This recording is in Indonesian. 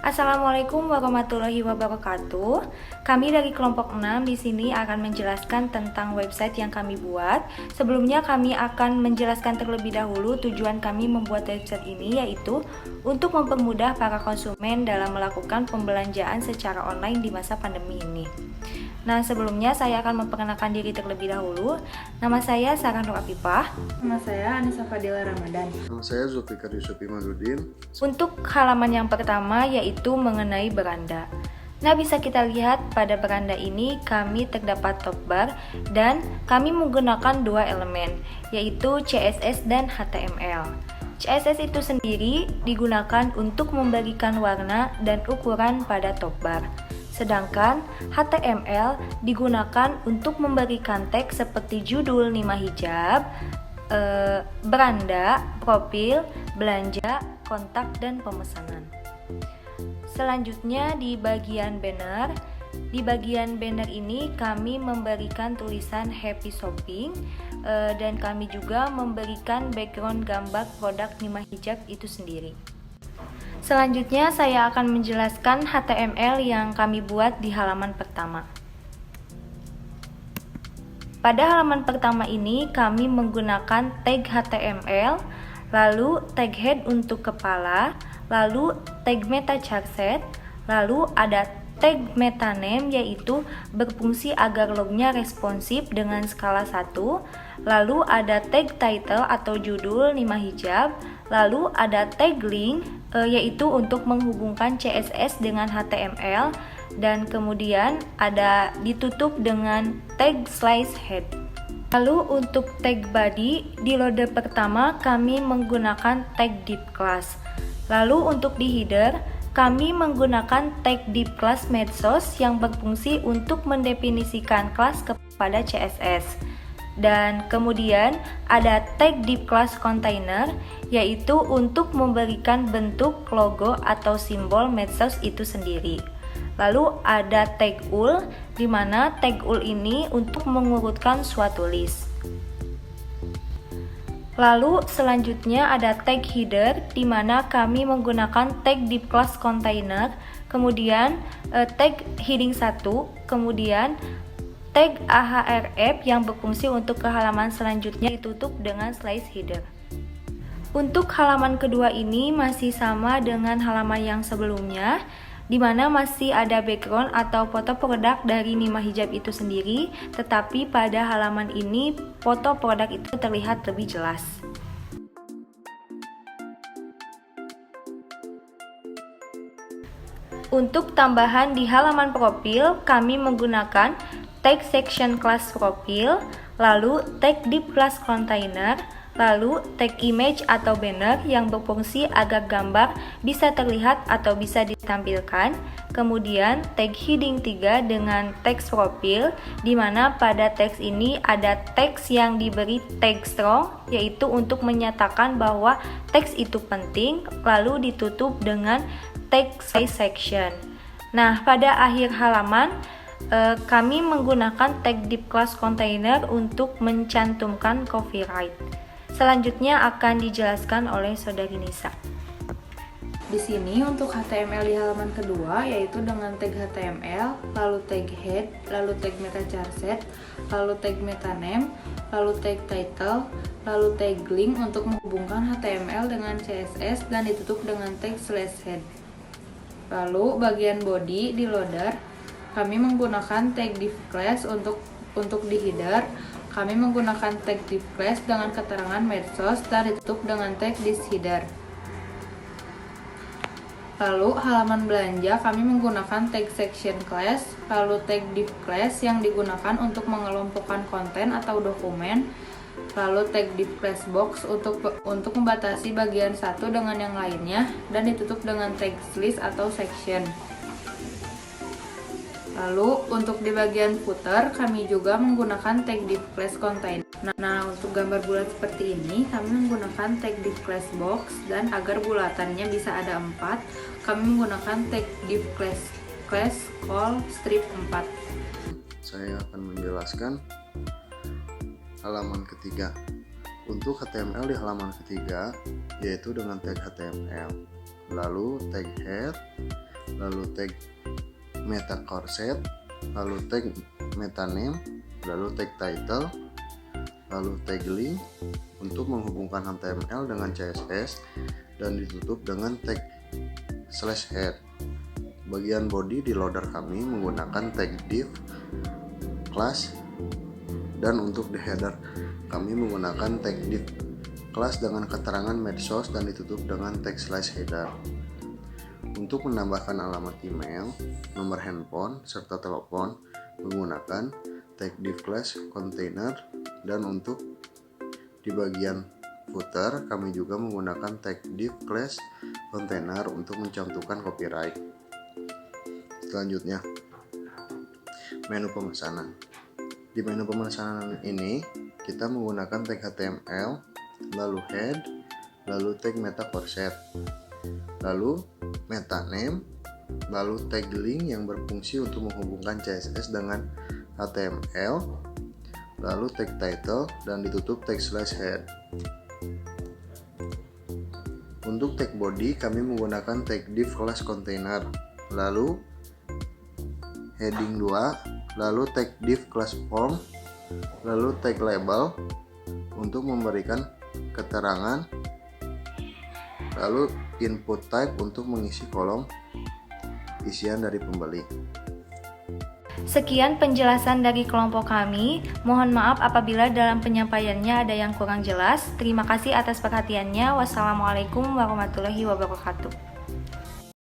Assalamualaikum warahmatullahi wabarakatuh. Kami dari kelompok 6 di sini akan menjelaskan tentang website yang kami buat. Sebelumnya kami akan menjelaskan terlebih dahulu tujuan kami membuat website ini, yaitu untuk mempermudah para konsumen dalam melakukan pembelanjaan secara online di masa pandemi ini. Nah, sebelumnya saya akan memperkenalkan diri terlebih dahulu. Nama saya Sarah Nur Afifah. Nama saya Anissa Fadila Ramadan. Nama saya Zulfikar Yusuf Imaduddin. Untuk halaman yang pertama yaitu mengenai beranda. Nah, bisa kita lihat pada beranda ini kami terdapat top bar dan kami menggunakan dua elemen, yaitu CSS dan HTML. CSS itu sendiri digunakan untuk memberikan warna dan ukuran pada top bar. Sedangkan HTML digunakan untuk memberikan teks seperti judul Nima Hijab, beranda, profil, belanja, kontak, dan pemesanan. Selanjutnya di bagian banner. Di bagian banner ini kami memberikan tulisan Happy Shopping dan kami juga memberikan background gambar produk Nima Hijab itu sendiri. Selanjutnya saya akan menjelaskan HTML yang kami buat di halaman pertama. Pada halaman pertama ini kami menggunakan tag HTML, lalu tag head untuk kepala, lalu tag meta charset, lalu ada tag meta name yaitu berfungsi agar lognya responsif dengan skala 1, lalu ada tag title atau judul Nima Hijab, lalu ada tag link yaitu untuk menghubungkan CSS dengan HTML, dan kemudian ada ditutup dengan tag slice head. Lalu untuk tag body di loader pertama kami menggunakan tag div class. Lalu untuk di header kami menggunakan tag div class medsos yang berfungsi untuk mendefinisikan kelas kepada CSS. Dan kemudian ada tag div class container yaitu untuk memberikan bentuk logo atau simbol medsos itu sendiri. Lalu ada tag ul, di mana tag ul ini untuk mengurutkan suatu list. Lalu selanjutnya ada tag header, di mana kami menggunakan tag div class container, kemudian tag heading 1, kemudian tag ahref yang berfungsi untuk ke halaman selanjutnya ditutup dengan slice header. Untuk halaman kedua ini masih sama dengan halaman yang sebelumnya, di mana masih ada background atau foto produk dari Nima Hijab itu sendiri, tetapi pada halaman ini foto produk itu terlihat lebih jelas. Untuk tambahan di halaman profil, kami menggunakan tag section class profil, lalu tag div class container, lalu tag image atau banner yang berfungsi agar gambar bisa terlihat atau bisa ditampilkan, kemudian tag heading 3 dengan teks profil, di mana pada teks ini ada teks yang diberi tag strong, yaitu untuk menyatakan bahwa teks itu penting, lalu ditutup dengan tag size section. Nah, pada akhir halaman kami menggunakan tag div class container untuk mencantumkan copyright. Selanjutnya akan dijelaskan oleh Saudari Nisa. Di sini untuk HTML di halaman kedua yaitu dengan tag HTML, lalu tag head, lalu tag meta charset, lalu tag meta name, lalu tag title, lalu tag link untuk menghubungkan HTML dengan CSS dan ditutup dengan tag slash head. Lalu bagian body di loader kami menggunakan tag div class untuk di header. Kami menggunakan tag div class dengan keterangan medsos dan ditutup dengan tag this header. Lalu halaman belanja kami menggunakan tag section class, lalu tag div class yang digunakan untuk mengelompokkan konten atau dokumen, lalu tag div class box untuk membatasi bagian satu dengan yang lainnya, dan ditutup dengan tag list atau section. Lalu untuk di bagian footer kami juga menggunakan tag div class container. Nah, untuk gambar bulat seperti ini kami menggunakan tag div class box, dan agar bulatannya bisa ada 4, kami menggunakan tag div class call strip 4. Saya akan menjelaskan halaman ketiga. Untuk HTML di halaman ketiga, yaitu dengan tag HTML, lalu tag head, lalu tag meta corset, lalu tag meta name, lalu tag title, lalu tag link untuk menghubungkan HTML dengan CSS dan ditutup dengan tag /head. Bagian body di loader kami menggunakan tag div class, dan untuk di header kami menggunakan tag div class dengan keterangan medsos dan ditutup dengan tag /header. Untuk menambahkan alamat email, nomor handphone, serta telepon menggunakan tag div class container, dan untuk di bagian footer kami juga menggunakan tag div class container untuk mencantumkan copyright. Selanjutnya, menu pemesanan. Di menu pemesanan ini kita menggunakan tag HTML, lalu head, lalu tag meta corset, lalu meta name, lalu tag link yang berfungsi untuk menghubungkan CSS dengan HTML, lalu tag title, dan ditutup tag /head. Untuk tag body kami menggunakan tag div class container, lalu heading 2, lalu tag div class form, lalu tag label untuk memberikan keterangan, lalu input type untuk mengisi kolom isian dari pembeli. Sekian penjelasan dari kelompok kami. Mohon maaf apabila dalam penyampaiannya ada yang kurang jelas. Terima kasih atas perhatiannya. Wassalamualaikum warahmatullahi wabarakatuh.